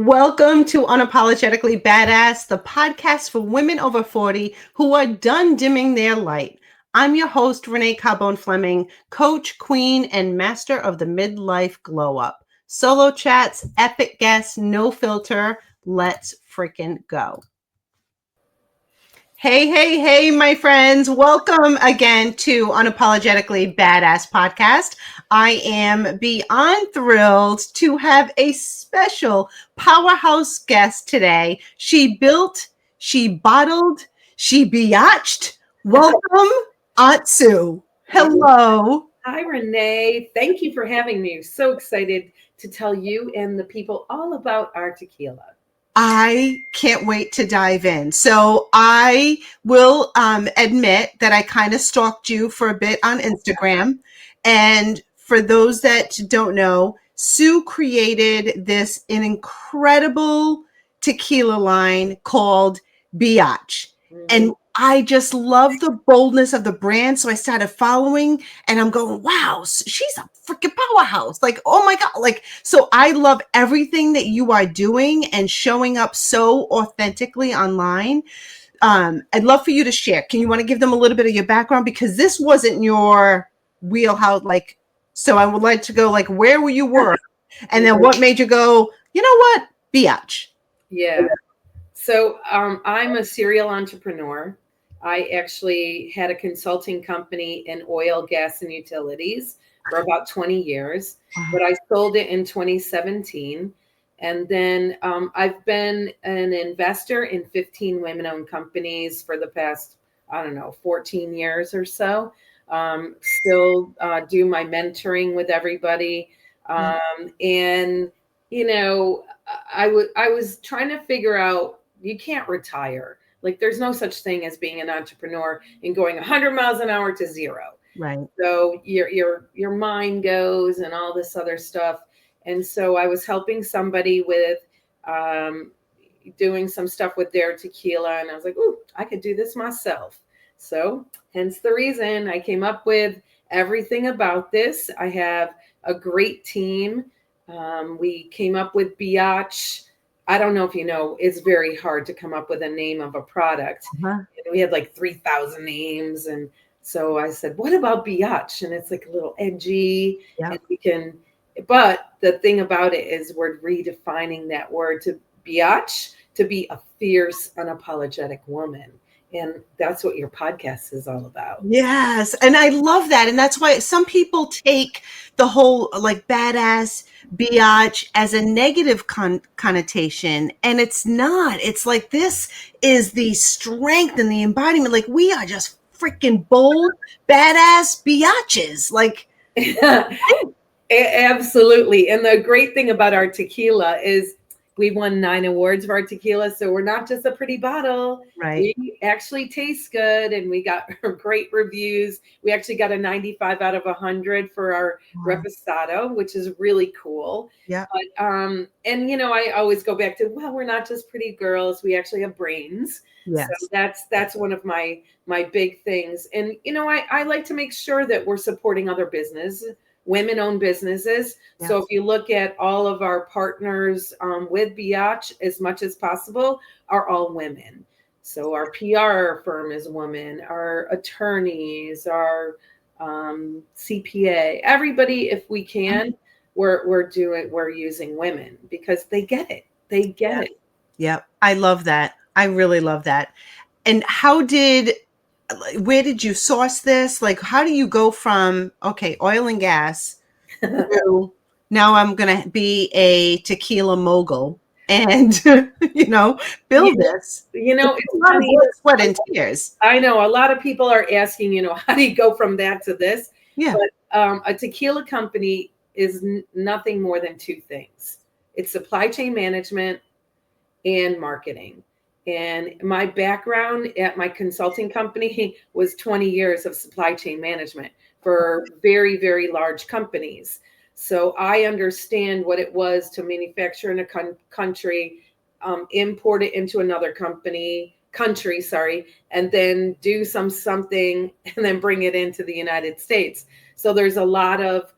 Welcome to Unapologetically Badass, the podcast for women over 40 who are done dimming their light. I'm your host, Renee Carbone-Fleming, coach, queen, and master of the midlife glow up. Solo chats, epic guests, no filter. Let's freaking go. Hey, my friends. Welcome again to Unapologetically Badass Podcast. I am beyond thrilled to have a special powerhouse guest today. She built, she bottled, she biatched. Welcome, Aunt Sue. Hello. Hi, Renee. Thank you for having me. So excited to tell you and the people all about our tequila. I can't wait to dive in. So I will admit that I kind of stalked you for a bit on Instagram. And for those that don't know, Sue created an incredible tequila line called Biatch. And I just love the boldness of the brand. So I started following and I'm going, wow, she's a freaking powerhouse. Like, oh my God. Like, so I love everything that you are doing and showing up so authentically online. I'd love for you to share. Can you want to give them a little bit of your background? Because this wasn't your wheelhouse. Like, so I would like to go like, where were you work? And then what made you go, you know what? Biatch. Yeah. So I'm a serial entrepreneur. I actually had a consulting company in oil, gas, and utilities for about 20 years, but I sold it in 2017. And then I've been an investor in 15 women-owned companies for the past, 14 years or so. Still do my mentoring with everybody. And, I was trying to figure out, you can't retire. Like there's no such thing as being an entrepreneur and going 100 miles an hour to zero. Right. So your mind goes and all this other stuff. And so I was helping somebody with doing some stuff with their tequila. And I was like, ooh, I could do this myself. So hence the reason I came up with everything about this. I have a great team. We came up with Biatch. I don't know if you know, it's very hard to come up with a name of a product. We had like 3,000 names. And so I said, what about Biatch? And it's like a little edgy. Yeah. And but the thing about it is we're redefining that word to Biatch, to be a fierce, unapologetic woman. And that's what your podcast is all about. Yes. And I love that. And that's why some people take the whole like badass biatch as a negative connotation. And it's not. It's like this is the strength and the embodiment. Like we are just freaking bold, badass biatches. Like absolutely. And the great thing about our tequila is we won 9 awards for our tequila. So we're not just a pretty bottle. Right. We actually taste good and we got great reviews. We actually got a 95 out of 100 for our reposado, which is really cool. Yeah. But, and I always go back to, well, we're not just pretty girls. We actually have brains. Yes. So that's one of my big things. And, I like to make sure that we're supporting other women-owned businesses. Yeah. So if you look at all of our partners with Biatch, as much as possible, are all women. So our PR firm is women, our attorneys, our CPA, everybody, if we can, we're using women because they get it. They get it. Yep. I love that. I really love that. And where did you source this? Like, how do you go from, okay, oil and gas to now I'm going to be a tequila mogul and, build this? It's a lot of blood, sweat, and tears. I know a lot of people are asking, how do you go from that to this? Yeah. But a tequila company is nothing more than 2 things. It's supply chain management and marketing. And my background at my consulting company was 20 years of supply chain management for very, very large companies. So I understand what it was to manufacture in a country, import it into another country, and then do something and then bring it into the United States. So there's a lot of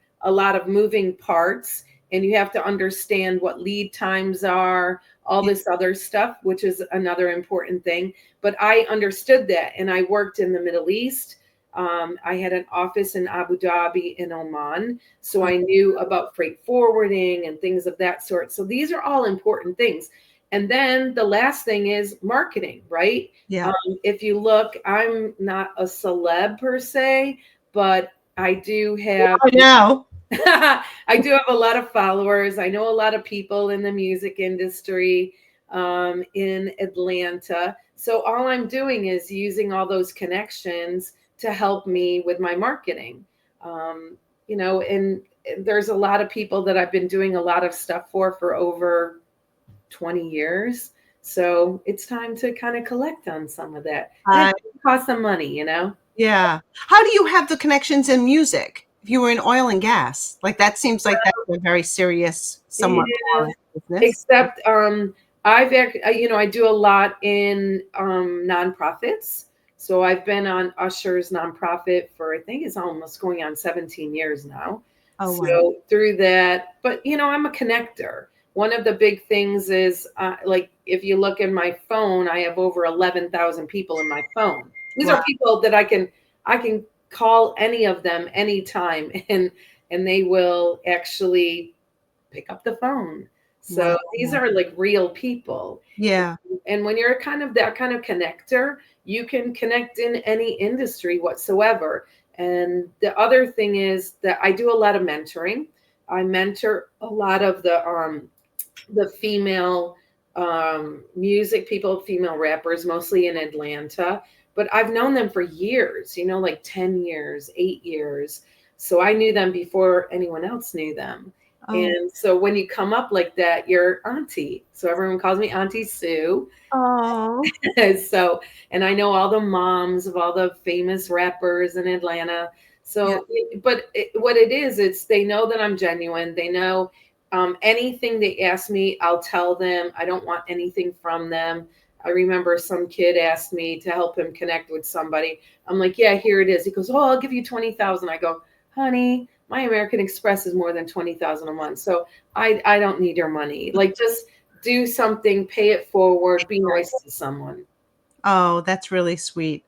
moving parts. and you have to understand what lead times are, all this other stuff, which is another important thing. But I understood that, and I worked in the Middle East. I had an office in Abu Dhabi in Oman, so I knew about freight forwarding and things of that sort. So these are all important things. And then the last thing is marketing, right? Yeah. If you look, I'm not a celeb per se, but I do have I know. I do have a lot of followers. I know a lot of people in the music industry in Atlanta. So all I'm doing is using all those connections to help me with my marketing. And there's a lot of people that I've been doing a lot of stuff for over 20 years. So it's time to kind of collect on some of that. And it costs some money. Yeah. How do you have the connections in music? If you were in oil and gas, like that seems like that's a very serious, somewhat Yeah, business. except I do a lot in nonprofits. So I've been on Usher's nonprofit for, I think it's almost going on 17 years now. Oh, wow. So through that, but I'm a connector. One of the big things is like if you look in my phone, I have over 11,000 people in my phone. These are people that I can call any of them anytime, and they will actually pick up the phone. So these are like real people. Yeah. And when you're kind of that kind of connector, you can connect in any industry whatsoever. And the other thing is that I do a lot of mentoring. I mentor a lot of the female music people, female rappers, mostly in Atlanta. But I've known them for years, like 10 years, 8 years. So I knew them before anyone else knew them. Oh. And so when you come up like that, you're auntie. So everyone calls me Auntie Sue. Oh. So, and I know all the moms of all the famous rappers in Atlanta. So, but what it is, it's they know that I'm genuine. They know anything they ask me, I'll tell them. I don't want anything from them. I remember some kid asked me to help him connect with somebody. I'm like, yeah, here it is. He goes, oh, I'll give you 20,000. I go, honey, my American Express is more than 20,000 a month. So I don't need your money. Like, just do something, pay it forward, be nice to someone. Oh, that's really sweet.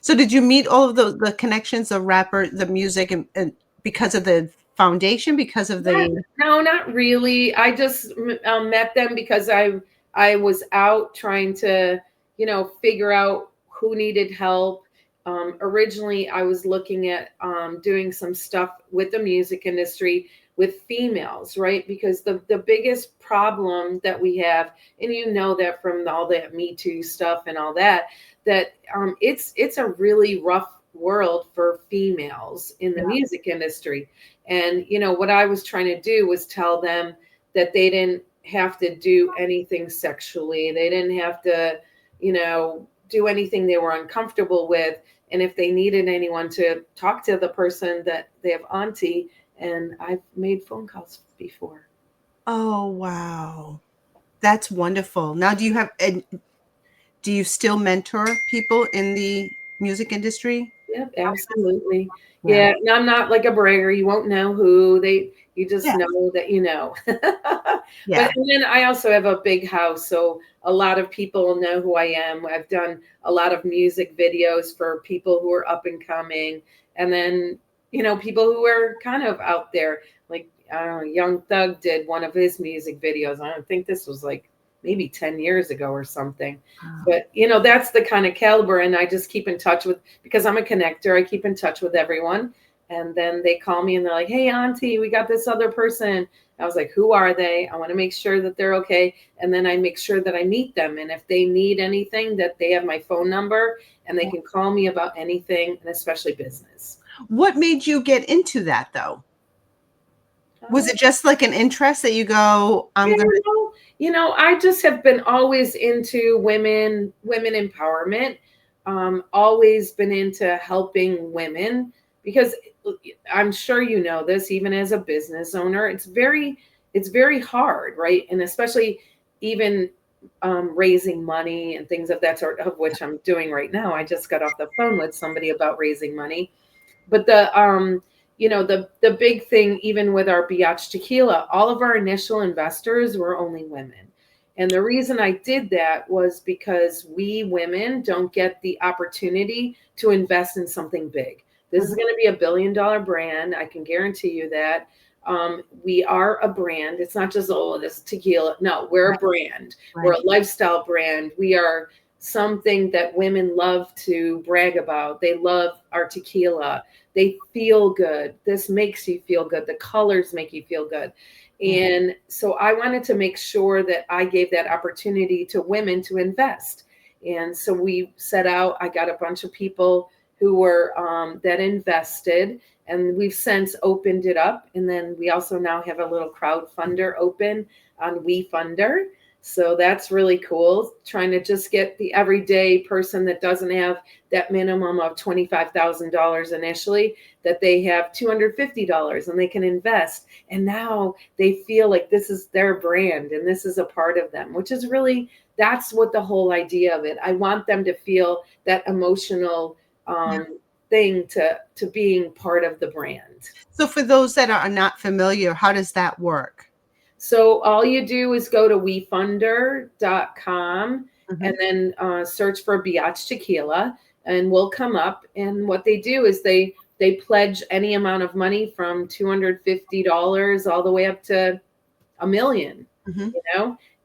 So did you meet all of the connections of rapper, the music, and because of the foundation, because of the... No, not really. I just met them because I was out trying to, figure out who needed help. Originally, I was looking at doing some stuff with the music industry with females, right? Because the biggest problem that we have, and that from all that Me Too stuff and all that it's a really rough world for females in the music industry. And, what I was trying to do was tell them that they didn't have to do anything sexually. They didn't have to, do anything they were uncomfortable with. And if they needed anyone to talk to the person, that they have auntie. And I've made phone calls before. Oh, wow. That's wonderful. Now, do you still mentor people in the music industry? Yep, absolutely. Yeah, and I'm not like a bragger. You won't know who you just know that you know. But and then I also have a big house, so a lot of people know who I am. I've done a lot of music videos for people who are up and coming, and then people who are kind of out there. Like, I don't know, Young Thug did one of his music videos. I don't think this was like maybe 10 years ago or something. But, that's the kind of caliber. And I just keep in touch because I'm a connector, I keep in touch with everyone. And then they call me and they're like, hey, auntie, we got this other person. I was like, who are they? I want to make sure that they're okay. And then I make sure that I meet them. And if they need anything, that they have my phone number and they can call me about anything, and especially business. What made you get into that, though? Was it just like an interest that you go, I'm going to... I just have been always into women empowerment, always been into helping women, because I'm sure you know this, even as a business owner, it's very hard, right? And especially even raising money and things of that sort, of which I'm doing right now. I just got off the phone with somebody about raising money. But the big thing, even with our BIATCH Tequila, all of our initial investors were only women. And the reason I did that was because we women don't get the opportunity to invest in something big. This is going to be a $1 billion brand. I can guarantee you that. We are a brand. It's not just, oh, this tequila. No, we're a brand. Right. We're a lifestyle brand. We are something that women love to brag about. They love our tequila. They feel good. This makes you feel good. The colors make you feel good. And so I wanted to make sure that I gave that opportunity to women to invest. And so we set out, I got a bunch of people who were that invested, and we've since opened it up. And then we also now have a little crowdfunder open on WeFunder. So that's really cool, trying to just get the everyday person that doesn't have that minimum of $25,000 initially, that they have $250 and they can invest. And now they feel like this is their brand and this is a part of them, which is really, that's what the whole idea of it. I want them to feel that emotional thing to being part of the brand. So for those that are not familiar, how does that work? So all you do is go to wefunder.com and then search for BIATCH Tequila, and we'll come up. And what they do is they pledge any amount of money from $250 all the way up to $1 million,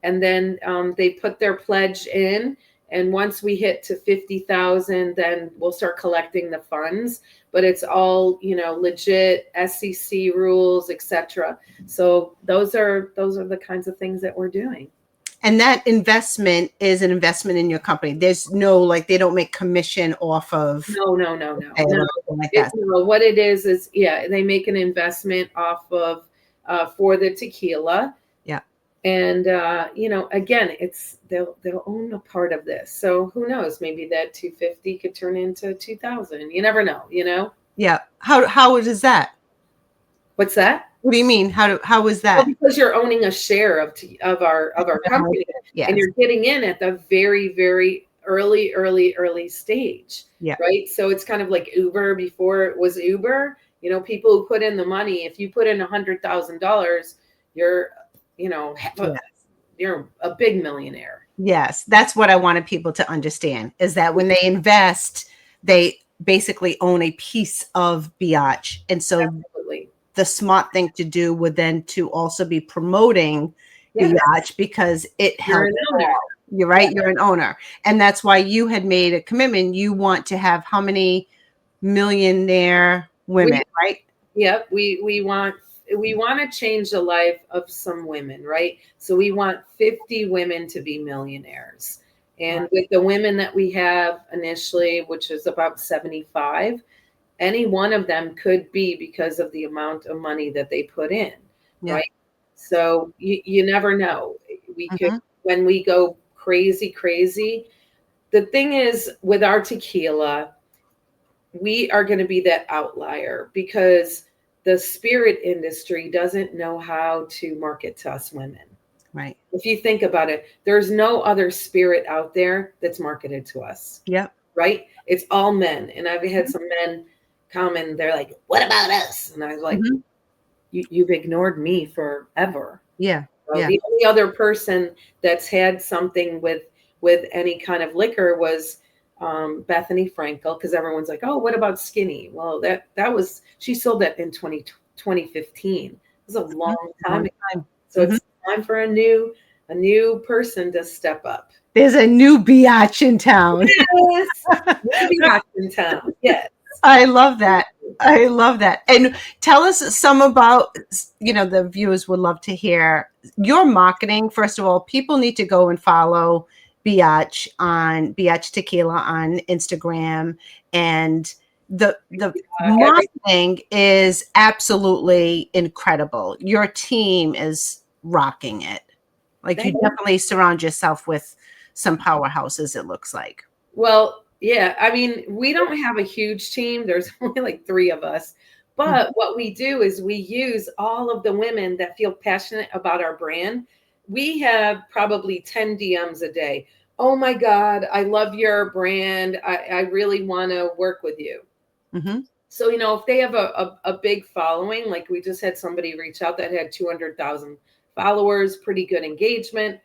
and then they put their pledge in. And once we hit to 50,000, then we'll start collecting the funds. But it's all, legit SEC rules, etc. So those are the kinds of things that we're doing. And that investment is an investment in your company. There's no, they don't make commission off of. No. Like that. What it is, they make an investment off of for the tequila. Yeah. And, again, they'll own a part of this. So who knows, maybe that 250 could turn into 2,000. You never know, Yeah. How is that? What's that? What do you mean? How is that? Well, because you're owning a share of our company, yes. And you're getting in at the very, very early stage. Yeah. Right. So it's kind of like Uber before it was Uber. People who put in the money, if you put in $100,000, you're you're a big millionaire. Yes, that's what I wanted people to understand, is that when they invest, they basically own a piece of Biatched. And so Absolutely. The smart thing to do would then to also be promoting Biatched, because it helps. You're right. You're an owner. And that's why you had made a commitment. You want to have how many millionaire women, right? Yep. We want to change the life of some women, right? So we want 50 women to be millionaires. And with the women that we have initially, which is about 75, any one of them could be because of the amount of money that they put in, right? So you never know. We could, when we go crazy. The thing is, with our tequila, we are going to be that outlier because the spirit industry doesn't know how to market to us women. Right. If you think about it, there's no other spirit out there that's marketed to us. Yeah. Right. It's all men. And I've had some men come and they're like, what about us? And I was like, you've ignored me forever. Yeah. So the only other person that's had something with any kind of liquor was Bethany Frankel, because everyone's like, oh, what about Skinny? Well, that was, she sold that in 2015. It was a long time ago. So it's time for a new person to step up. There's a new Biatch in town. Yes, new Biatch in town. Yes. I love that. And tell us some about, the viewers would love to hear your marketing. First of all, people need to go and follow Biatch on BIATCH Tequila on Instagram, and the marketing is absolutely incredible. Your team is rocking it. Like, you definitely surround yourself with some powerhouses, it looks like. Well, yeah, I mean, we don't have a huge team. There's only like 3 of us. But what we do is we use all of the women that feel passionate about our brand. We have probably 10 DMs a day. Oh my God, I love your brand. I really want to work with you. So, if they have a big following, like we just had somebody reach out that had 200,000 followers, pretty good engagement.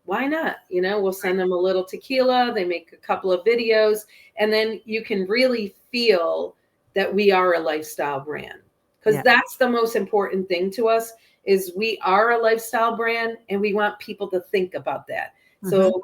Why not? We'll send them a little tequila. They make a couple of videos, and then you can really feel that we are a lifestyle brand, because that's the most important thing to us, is we are a lifestyle brand, and we want people to think about that. So,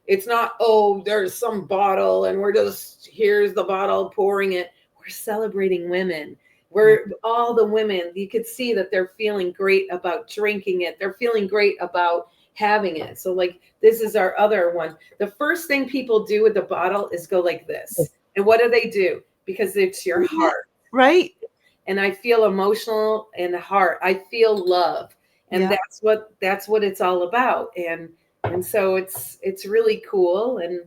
it's not, oh, there's some bottle and we're just, here's the bottle, pouring it. We're celebrating women. We're all the women. You could see that they're feeling great about drinking it. They're feeling great about having it. So like, this is our other one. The first thing people do with the bottle is go like this. And what do? Because it's your heart. Right. And I feel emotional in the heart. I feel love. And that's what it's all about. And so it's really cool, and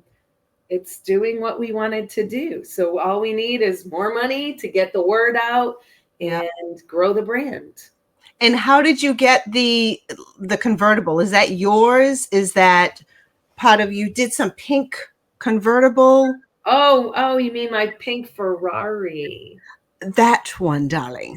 it's doing what we wanted to do. So all we need is more money to get the word out and grow the brand. And how did you get the convertible? Is that yours? Is that part of, you did some pink convertible? Oh, you mean my pink Ferrari? That one, darling.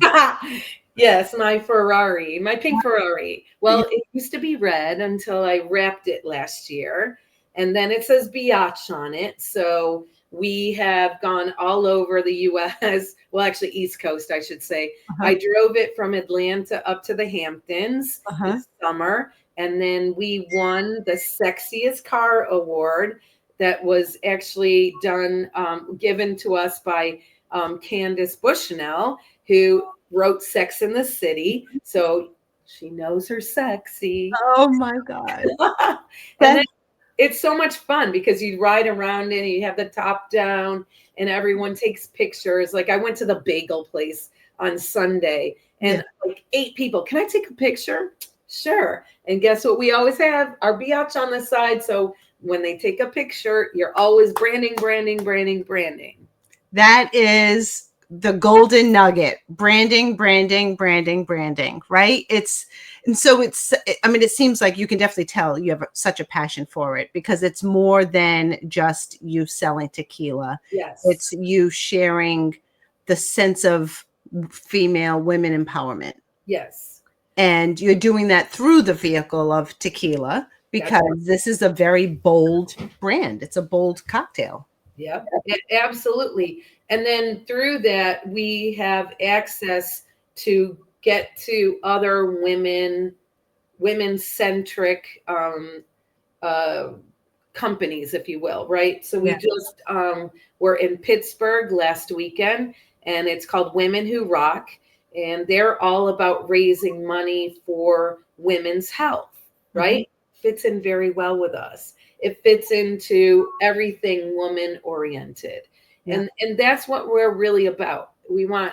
Yes, my Ferrari, my pink Ferrari. Well, it used to be red until I wrapped it last year. And then it says Biatched on it. So we have gone all over the US. Well, actually, East Coast, I should say. I drove it from Atlanta up to the Hamptons this summer. And then we won the Sexiest Car Award that was actually done, given to us by Candace Bushnell, who wrote Sex in the City. So she knows her sexy. Oh my God. And then it's so much fun because you ride around and you have the top down and everyone takes pictures. Like I went to the bagel place on Sunday and like 8 people, can I take a picture? Sure. And guess what? We always have our biatch on the side. So when they take a picture, you're always branding. That is the golden nugget. Branding, right? It seems like you can definitely tell you have such a passion for it, because it's more than just you selling tequila. Yes. It's you sharing the sense of women empowerment. Yes. And you're doing that through the vehicle of tequila, because this is a very bold brand. It's a bold cocktail. Yep, absolutely. And then through that, we have access to get to other women-centric companies, if you will, right? So we just were in Pittsburgh last weekend, and it's called Women Who Rock. And they're all about raising money for women's health, right? Fits in very well with us. It fits into everything woman oriented. And that's what we're really about.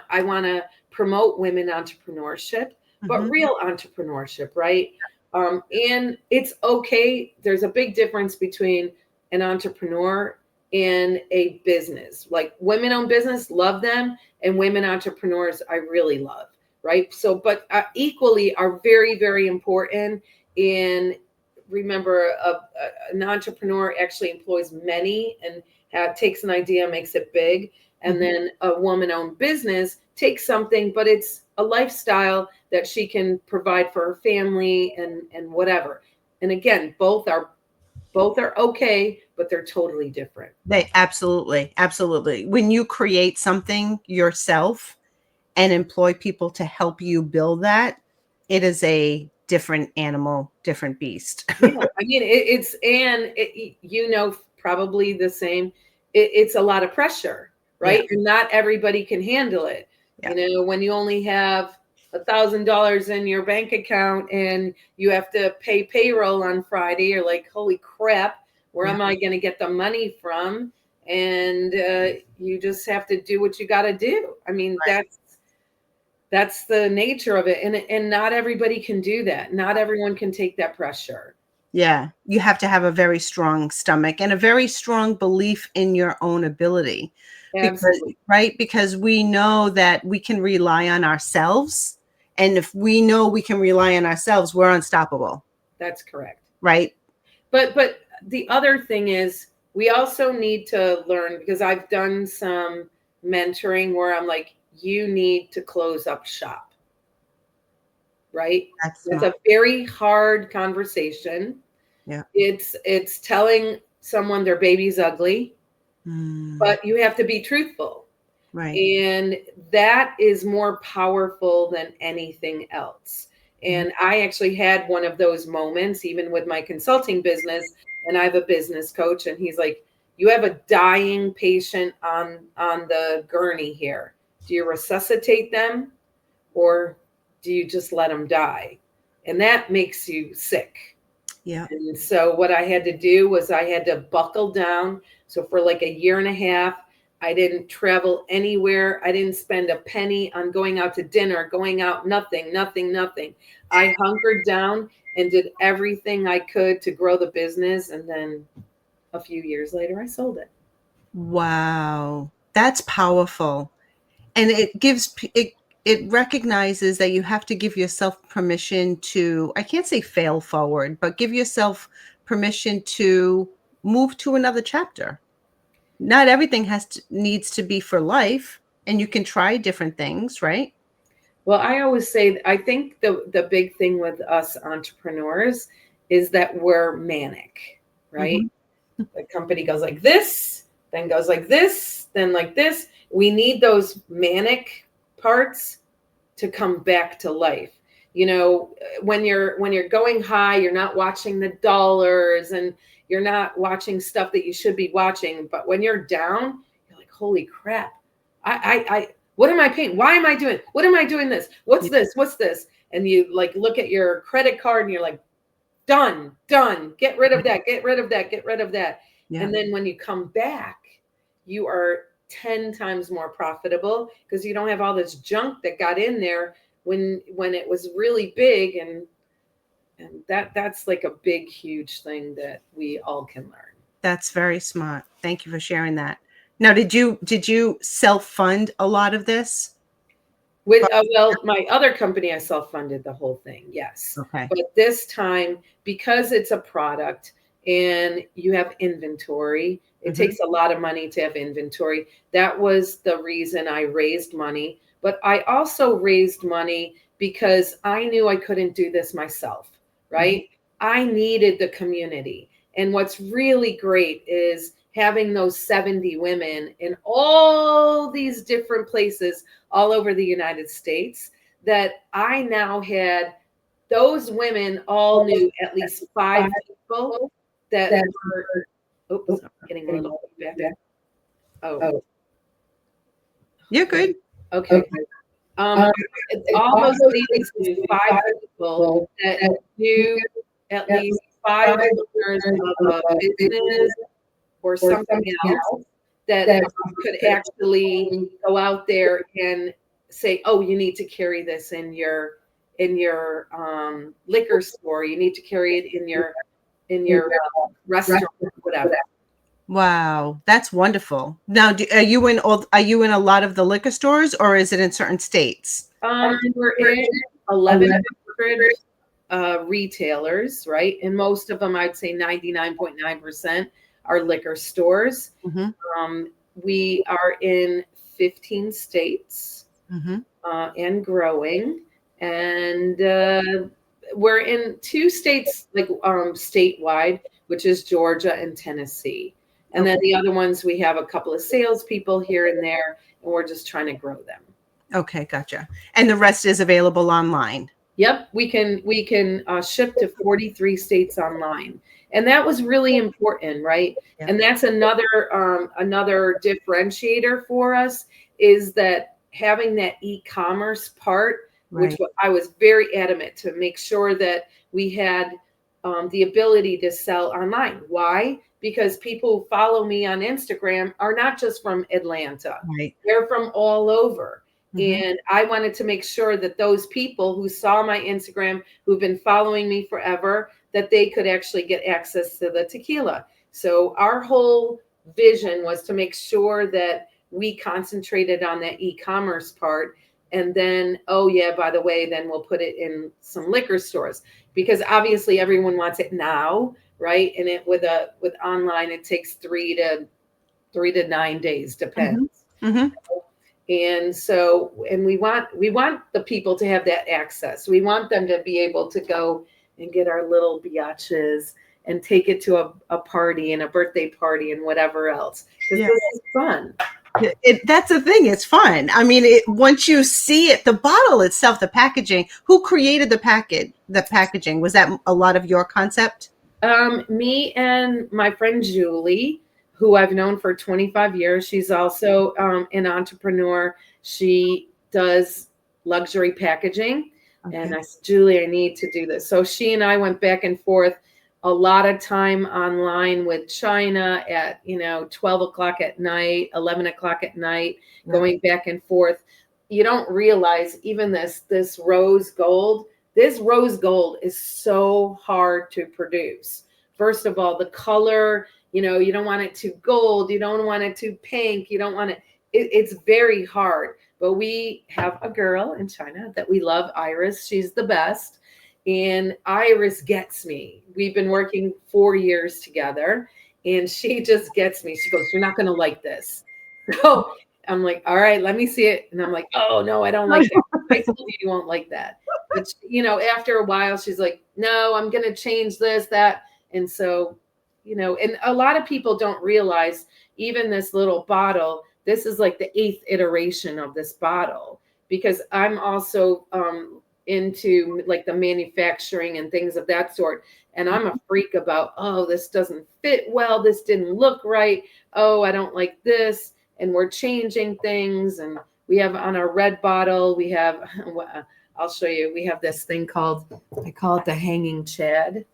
I want to promote women entrepreneurship, but real entrepreneurship, right? And it's okay. There's a big difference between an entrepreneur and a business. Like women-owned business, love them, and women entrepreneurs, I really love, right? So, but equally are very, very important. And remember, an entrepreneur actually employs many and takes an idea, makes it big. And then a woman-owned business takes something, but it's a lifestyle that she can provide for her family and whatever. And again, both are okay, but they're totally different. They absolutely. When you create something yourself and employ people to help you build that, it is a different animal, different beast. Yeah, I mean, probably the same. It's a lot of pressure, right? And not everybody can handle it. When you only have $1,000 in your bank account and you have to pay payroll on Friday, you're like, holy crap, where am I going to get the money from? And you just have to do what you got to do. I mean, that's the nature of it. And not everybody can do that. Not everyone can take that pressure. Yeah. You have to have a very strong stomach and a very strong belief in your own ability. Absolutely. Because we know that we can rely on ourselves. And if we know we can rely on ourselves, we're unstoppable. That's correct. Right. But the other thing is we also need to learn, because I've done some mentoring where I'm like, you need to close up shop, right? That's a very hard conversation. Yeah. It's telling someone their baby's ugly, but you have to be truthful. Right. And that is more powerful than anything else. And I actually had one of those moments, even with my consulting business, and I have a business coach, and he's like, you have a dying patient on the gurney here. Do you resuscitate them or do you just let them die? And that makes you sick. Yeah. And so what I had to do was I had to buckle down. So for like a year and a half, I didn't travel anywhere. I didn't spend a penny on going out to dinner, going out, nothing. I hunkered down and did everything I could to grow the business. And then a few years later, I sold it. Wow. That's powerful. And it recognizes that you have to give yourself permission to, I can't say fail forward, but give yourself permission to move to another chapter. Not everything needs to be for life, and you can try different things, right? Well, I always say, I think the big thing with us entrepreneurs is that we're manic, right? The company goes like this, then goes like this, then like this. We need those manic parts to come back to life. You know, when you're going high, you're not watching the dollars and you're not watching stuff that you should be watching. But when you're down, you're like, holy crap. I what am I paying? Why am I doing? What am I doing this? What's this? What's this? And you like look at your credit card and you're like, done. Get rid of that. Get rid of that. Yeah. And then when you come back, you are 10 times more profitable because you don't have all this junk that got in there when it was really big. And that's like a big, huge thing that we all can learn. That's very smart. Thank you for sharing that. Now, did you self-fund a lot of this? With well, my other company, I self-funded the whole thing. Yes. Okay. But this time, because it's a product and you have inventory, it takes a lot of money to have inventory. That was the reason I raised money. But I also raised money because I knew I couldn't do this myself, right? I needed the community. And what's really great is having those 70 women in all these different places all over the United States, that I now had, those women all knew at least 5 people that were, oops, getting a little feedback. Oh. You're good. Okay. All those ladies knew 5 people that knew at least 5 owners of a business or something else that could actually go out there and say, oh, you need to carry this in your liquor store. You need to carry it in your restaurant, whatever. Wow, that's wonderful. Now, are you in a lot of the liquor stores, or is it in certain states? We're in 1,100 retailers, right? And most of them, I'd say 99.9%. Are liquor stores. We are in 15 states and growing. And we're in 2 states, like statewide, which is Georgia and Tennessee. And then the other ones, we have a couple of salespeople here and there, and we're just trying to grow them. Okay, gotcha. And the rest is available online. Yep, we can ship to 43 states online. And that was really important, right? Yeah. And that's another differentiator for us, is that having that e-commerce part, which I was very adamant to make sure that we had the ability to sell online. Why? Because people who follow me on Instagram are not just from Atlanta. Right. They're from all over. And I wanted to make sure that those people who saw my Instagram, who've been following me forever, that they could actually get access to the tequila. So our whole vision was to make sure that we concentrated on that e-commerce part. And then, oh yeah, by the way, then we'll put it in some liquor stores, because obviously everyone wants it now, right? And with online, it takes 3 to 9 days, depends. Mm-hmm. And so, and we want the people to have that access. We want them to be able to go and get our little biatches and take it to a party and a birthday party and whatever else, because Yeah. this is fun. That's the thing. It's fun. I mean, once you see it, the bottle itself, the packaging, who created the packaging? Was that a lot of your concept? Me and my friend Julie, who I've known for 25 years. She's also an entrepreneur. She does luxury packaging. Okay. And I said, Julie, I need to do this. So she and I went back and forth a lot of time online with China at, 12 o'clock at night, 11 o'clock at night, going back and forth. You don't realize even this rose gold. This rose gold is so hard to produce. First of all, the color, you don't want it too gold. You don't want it too pink. You don't want it's very hard. But we have a girl in China that we love, Iris. She's the best. And Iris gets me. We've been working 4 years together, and she just gets me. She goes, "You're not going to like this." So I'm like, "All right, let me see it." And I'm like, "Oh, no, I don't like that. I told you won't like that." But, after a while, she's like, "No, I'm going to change this, that." And so, and a lot of people don't realize even this little bottle, this is like the 8th iteration of this bottle, because I'm also into like the manufacturing and things of that sort. And I'm a freak about, oh, this doesn't fit well. This didn't look right. Oh, I don't like this. And we're changing things. And we have on our red bottle, we have, I'll show you, we have this thing called, I call it the hanging Chad.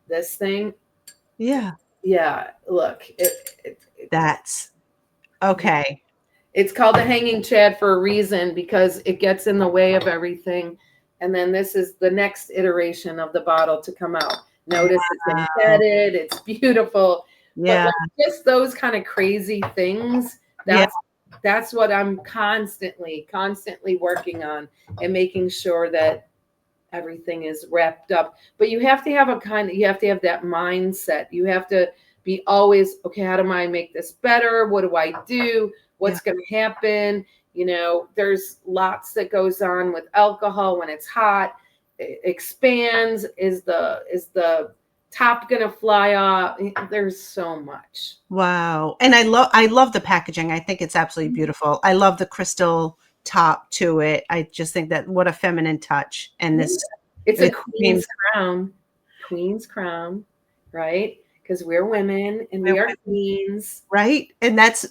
This thing. Yeah. Yeah. Look, That's okay. It's called the hanging Chad for a reason, because it gets in the way of everything. And then this is the next iteration of the bottle to come out. Notice it's embedded. It's beautiful. Yeah. But like just those kind of crazy things, that's what I'm constantly working on, and making sure that everything is wrapped up. But you have to have you have to have that mindset. You have to be always, okay, how do I make this better? What do I do? What's going to happen? There's lots that goes on with alcohol. When it's hot, it expands. Is the top going to fly off? There's so much. Wow. And I love the packaging. I think it's absolutely beautiful. I love the crystal top to it. I just think that what a feminine touch. And it's a queen's crown, right? Because we're women and we are queens. Right. And that's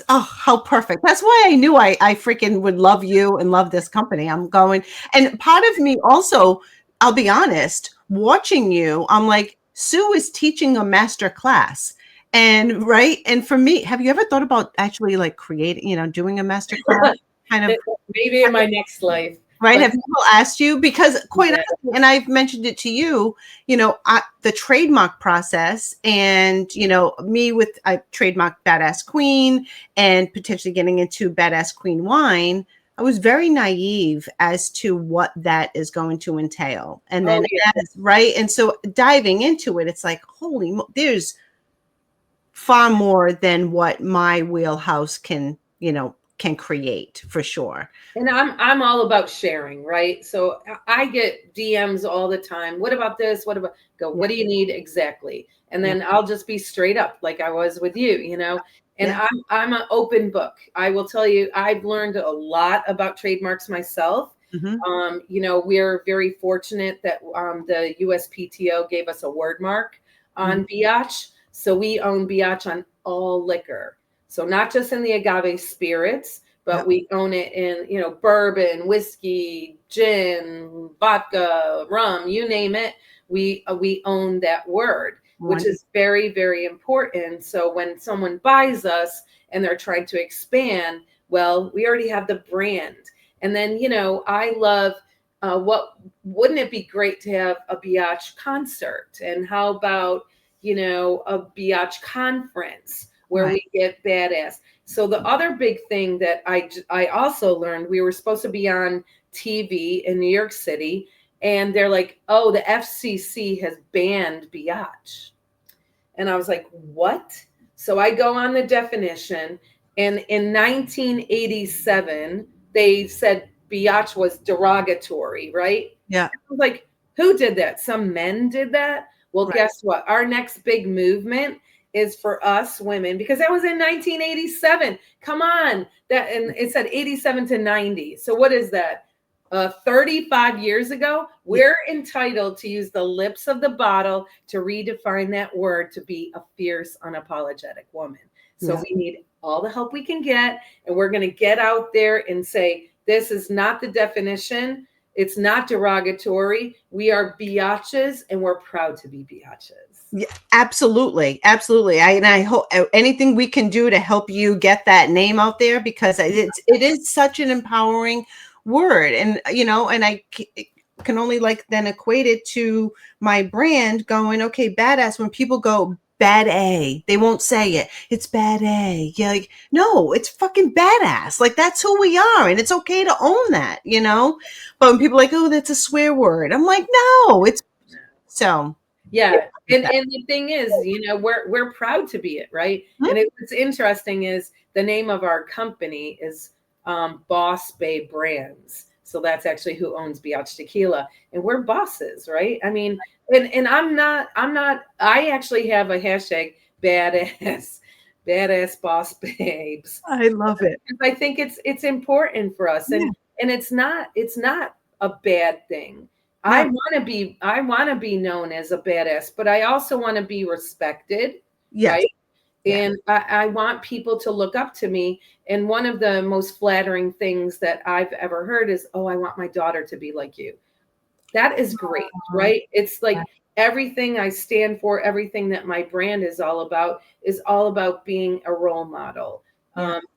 oh, how perfect. That's why I knew I freaking would love you and love this company. I'm going. And part of me also, I'll be honest, watching you, I'm like, Sue is teaching a master class. And right. And for me, have you ever thought about actually like creating, doing a master class? Kind of maybe in my next life. Right. Have people asked you? Because quite honestly, and I've mentioned it to you, the trademark process and, I trademarked Badass Queen and potentially getting into Badass Queen wine. I was very naive as to what that is going to entail. And then, right. And so diving into it, it's like, there's far more than what my wheelhouse can create, for sure. And I'm all about sharing, right? So I get DMs all the time. What about this? What do you need exactly? And then I'll just be straight up like I was with you, and I'm an open book. I will tell you, I've learned a lot about trademarks myself. Mm-hmm. We're very fortunate that the USPTO gave us a word mark on Biatch. So we own Biatch on all liquor. So not just in the agave spirits, but we own it in, bourbon, whiskey, gin, vodka, rum, you name it. We own that word, which is very, very important. So when someone buys us and they're trying to expand, well, we already have the brand. And then, I love wouldn't it be great to have a Biatch concert? And how about, a Biatch conference where we get badass. So the other big thing that I also learned, we were supposed to be on TV in New York City, and they're like, oh, the FCC has banned Biatch. And I was like, what? So I go on the definition, And in 1987, they said biatch was derogatory, right? Yeah. I was like, who did that? Some men did that? Well, Right. guess what? Our next big movement is for us women, because that was in 1987. Come on. That, and it said 87 to 90. So what is that? 35 years ago, we're entitled to use the lips of the bottle to redefine that word to be a fierce, unapologetic woman. So Yeah. we need all the help we can get. And we're going to get out there and say, this is not the definition. It's not derogatory. We are biatches, and we're proud to be biatches. Yeah, absolutely. Absolutely. And I hope anything we can do to help you get that name out there, because it is such an empowering word. And, you know, and I can only like then equate it to my brand going, okay, badass. When people go bad A, they won't say it. It's bad A. Yeah. Like, no, it's fucking badass. Like, that's who we are. And it's okay to own that, you know? But when people are like, oh, that's a swear word. I'm like, no, it's so. Yeah. And the thing is, you know, we're proud to be it, right? Mm-hmm. And what's interesting is the name of our company is Boss Bay Brands. So that's actually who owns BIATCH Tequila. And we're bosses, right? I mean, and I'm not, I actually have a hashtag badass boss babes. I love it. I think it's important for us. And it's not a bad thing. No. I want to be known as a badass, but I also want to be respected. Yes. Right. Yeah. And I want people to look up to me. And one of the most flattering things that I've ever heard is, oh, I want my daughter to be like you. That is great, right? It's like everything I stand for, everything that my brand is all about being a role model,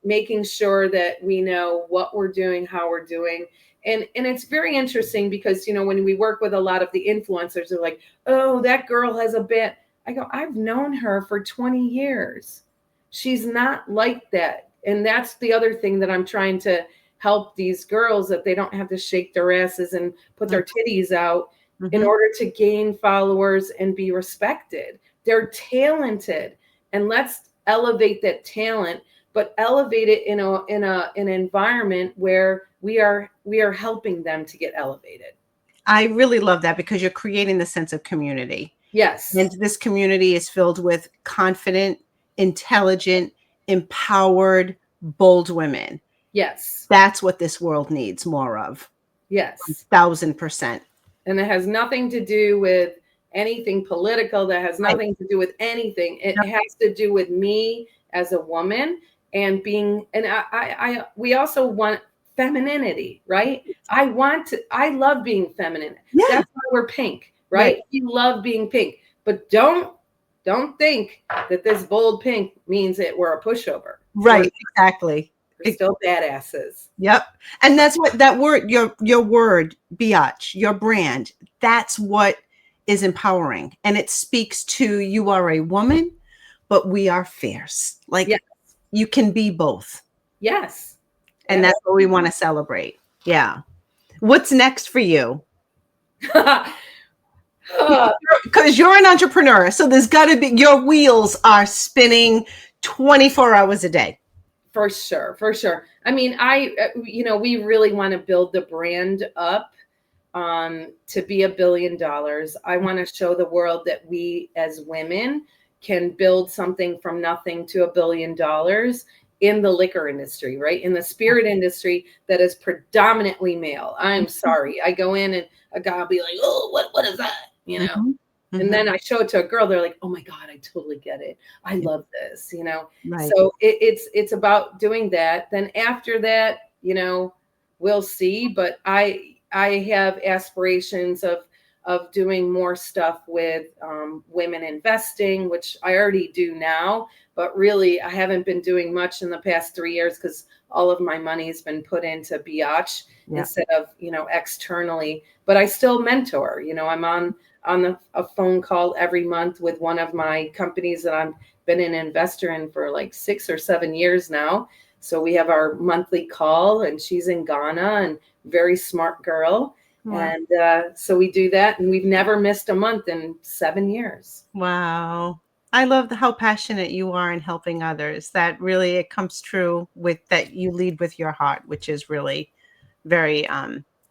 making sure that we know what we're doing, how we're doing. And it's very interesting because, you know, when we work with a lot of the influencers, they're like, oh, that girl has a bit. I go, I've known her for 20 years. She's not like that. And that's the other thing that I'm trying to help these girls, that they don't have to shake their asses and put their titties out in order to gain followers and be respected. They're talented, and let's elevate that talent, but elevate it in an environment where we are helping them to get elevated. I really love that, because you're creating the sense of community. Yes. And this community is filled with confident, intelligent, empowered, bold women. Yes. That's what this world needs more of. Yes. 1000%. And it has nothing to do with anything political. That has nothing to do with anything. It has to do with me as a woman and being, and we also want femininity, right? I love being feminine. Yeah. That's why we're pink, right? We love being pink, but don't think that this bold pink means that we're a pushover. Right. Exactly. We're still badasses. Yep. And that's what that word, your word, biatch, your brand, that's what is empowering. And it speaks to, you are a woman, but we are fierce. Like, you can be both. Yes. And that's what we want to celebrate. Yeah. What's next for you? Because you're an entrepreneur. So there's got to be, your wheels are spinning 24 hours a day. For sure. I mean, we really want to build the brand up to be $1 billion. I want to show the world that we as women can build something from nothing to $1 billion in the liquor industry, right? In the spirit industry that is predominantly male. I'm sorry. I go in and a guy will be like, oh, what is that? You know? Mm-hmm. And then I show it to a girl. They're like, oh my God, I totally get it. I love this, you know? Right. So it's about doing that. Then after that, you know, we'll see. But I have aspirations of doing more stuff with women investing, which I already do now. But really, I haven't been doing much in the past 3 years because all of my money has been put into Biatch instead of, you know, externally. But I still mentor. You know, I'm on a phone call every month with one of my companies that I've been an investor in for like 6 or 7 years now. So we have our monthly call, and she's in Ghana, and very smart girl. Wow. And so we do that, and we've never missed a month in 7 years. Wow. I love how passionate you are in helping others. That really, it comes true with that you lead with your heart, which is really very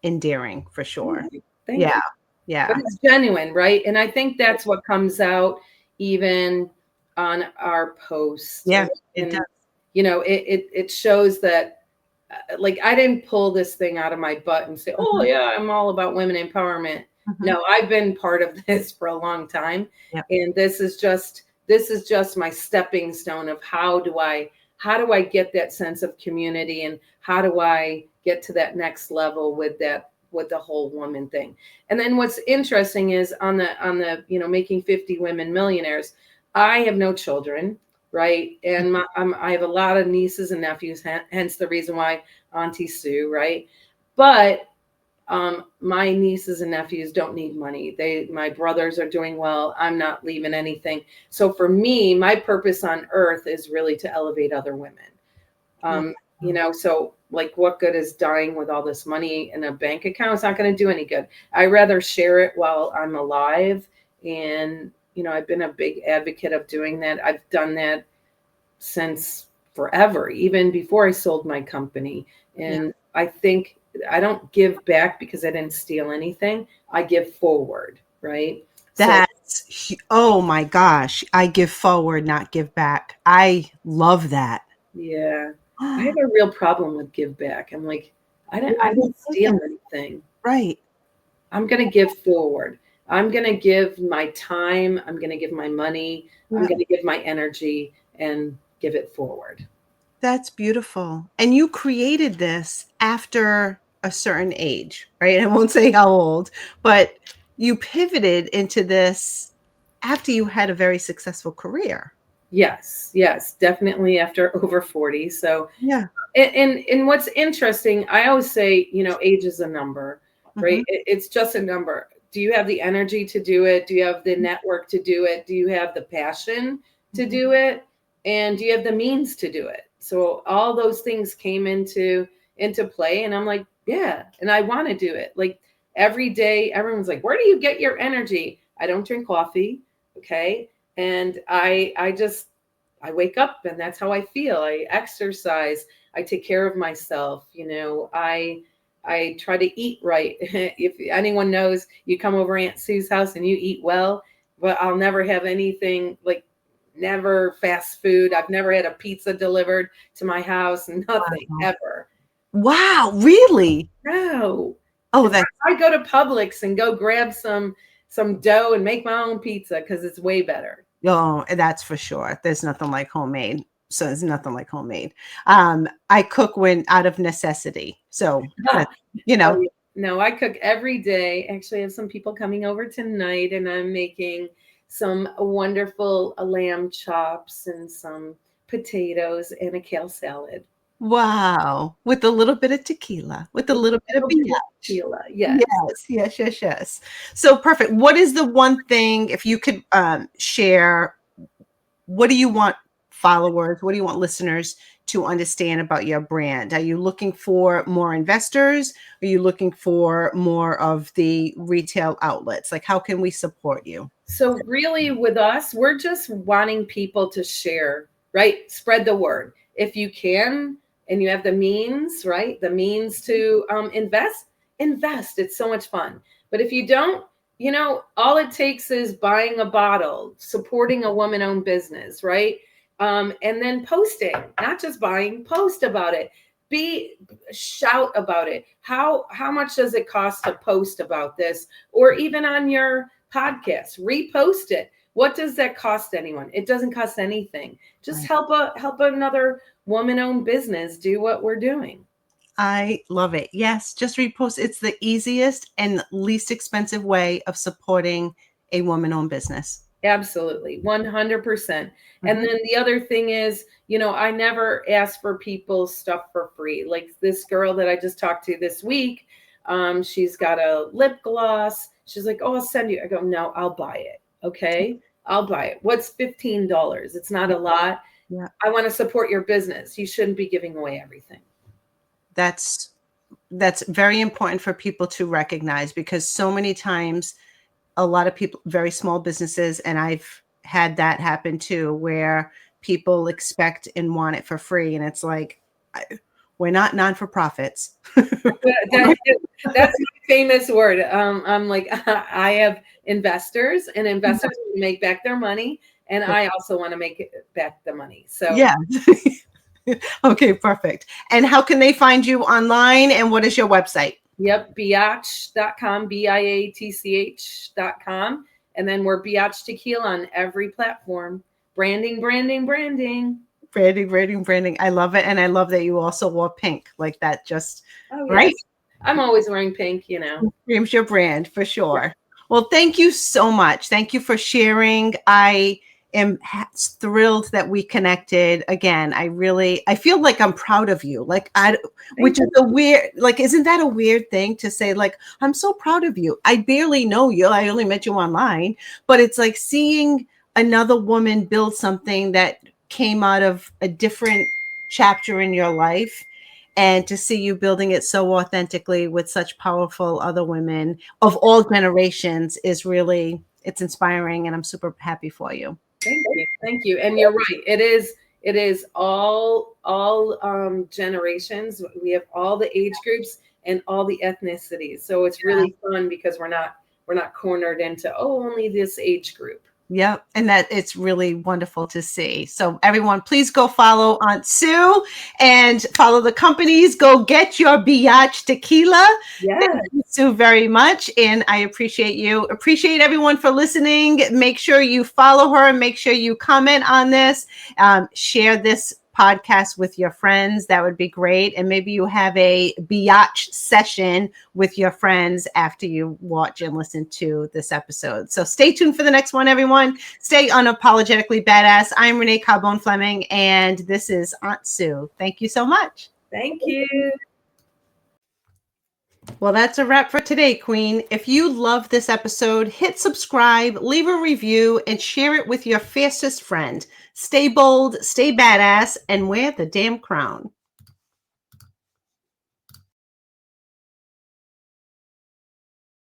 endearing for sure. Thank Yeah. you. But Yeah. it's genuine, right? And I think that's what comes out even on our post. Yeah. It does. And it shows that like I didn't pull this thing out of my butt and say, "Oh Mhm. yeah, I'm all about women empowerment." Mhm. No, I've been part of this for a long time, Yep. and this is just my stepping stone of how do I get that sense of community, and how do I get to that next level with the whole woman thing. And then what's interesting is on the making 50 women millionaires. I have no children, right? And I have a lot of nieces and nephews, hence the reason why Auntie Sue, right? But my nieces and nephews don't need money. My brothers are doing well. I'm not leaving anything. So for me, my purpose on earth is really to elevate other women. Um, so like what good is dying with all this money in a bank account? It's not going to do any good. I rather share it while I'm alive. And, I've been a big advocate of doing that. I've done that since forever, even before I sold my company. Yeah. And I think I don't give back because I didn't steal anything. I give forward, right? So Oh my gosh. I give forward, not give back. I love that. yeah, I have a real problem with give back. I'm like, I Yeah, didn't I me didn't too. steal anything. Right. I'm gonna give forward. I'm gonna give my time, I'm gonna give my money, I'm Yeah. gonna give my energy and give it forward. That's beautiful. And you created this after a certain age, right? I won't say how old, but you pivoted into this after you had a very successful career. Yes, yes, definitely after over 40. So Yeah. and what's interesting, I always say, age is a number, right? Mhm. It's just a number. Do you have the energy to do it? Do you have the network to do it? Do you have the passion to Mhm. do it? And do you have the means to do it? So all those things came into play, and I'm like, yeah, and I want to do it. Like every day, everyone's like, where do you get your energy? I don't drink coffee, okay? And I wake up and that's how I feel. I exercise. I take care of myself. I try to eat right. If anyone knows, you come over Aunt Sue's house and you eat well, but I'll never have anything like never fast food. I've never had a pizza delivered to my house, nothing Wow. ever. Wow, really? No. Oh, In that's fact, I go to Publix and go grab some dough and make my own pizza because it's way better. oh, that's for sure. There's nothing like homemade. So there's nothing like homemade. I cook when out of necessity. So that, you Oh, know, yeah. No, I cook every day. Actually, I have some people coming over tonight, and I'm making some wonderful lamb chops and some potatoes and a kale salad wow, with a little bit of tequila, with a with little a bit of little bit of biatch. tequila. Yes. Yes, yes, yes, yes. So perfect. What is the one thing, if you could share, what do you want followers, what do you want listeners to understand about your brand? Are you looking for more investors? Are you looking for more of the retail outlets? Like, how can we support you? So really with us, we're just wanting people to share, right? Spread the word. If you can and you have the means, right? The means to invest. It's so much fun. But if you don't, all it takes is buying a bottle, supporting a woman-owned business, right? And then posting, not just buying, post about it. Be shout about it. How much does it cost to post about this? Or even on your podcast, repost it. What does that cost anyone? It doesn't cost anything. Just Right. help another woman-owned business do what we're doing. I love it. Yes, just repost. It's the easiest and least expensive way of supporting a woman-owned business. Absolutely, 100%. And Mhm. then the other thing is, I never ask for people's stuff for free. Like this girl that I just talked to this week, she's got a lip gloss. She's like, "Oh, I'll send you." I go, "No, I'll buy it." Okay, I'll buy it. What's $15? It's not a lot. Yeah, I want to support your business. You shouldn't be giving away everything. that's that's very important for people to recognize because so many times a lot of people, very small businesses, and I've had that happen too, where people expect and want it for free. And it's like, we're not non-for-profits. That's my famous word. I'm like, I have investors, and investors want to make back their money. And I also want to make back the money. So yeah. Okay, perfect. And how can they find you online, and what is your website? Yep, biatch.com, biatch.com. And then we're Biatched Tequila on every platform. Branding, branding, branding. Branding. I love it. And I love that you also wore pink like that. Just right. Yes. I'm always wearing pink, Screams your brand for sure. Yeah. Well, thank you so much. Thank you for sharing. I am thrilled that we connected again. I feel like I'm proud of you. Like which is a weird, like, isn't that a weird thing to say? Like, I'm so proud of you. I barely know you. I only met you online, but it's like seeing another woman build something that came out of a different chapter in your life, and to see you building it so authentically with such powerful other women of all generations is really, it's inspiring, and I'm super happy for you. Thank you. And you're right. It is all generations. We have all the age groups and all the ethnicities. So it's really fun because we're not cornered into, only this age group. Yep. And that it's really wonderful to see. So everyone, please go follow Aunt Sue and follow the companies. Go get your BIATCH Tequila. Yes. Thank you, Sue, very much. And I appreciate you. Appreciate everyone for listening. Make sure you follow her. Make sure you comment on this. Share this podcast with your friends. That would be great. And maybe you have a biatch session with your friends after you watch and listen to this episode. So stay tuned for the next one, everyone. Stay unapologetically badass. I'm Renee Carbone Fleming, and this is Aunt Sue. Thank you so much. Thank you. Well, that's a wrap for today, Queen. If you love this episode, hit subscribe, leave a review, and share it with your fiercest friend. Stay bold, stay badass, and wear the damn crown.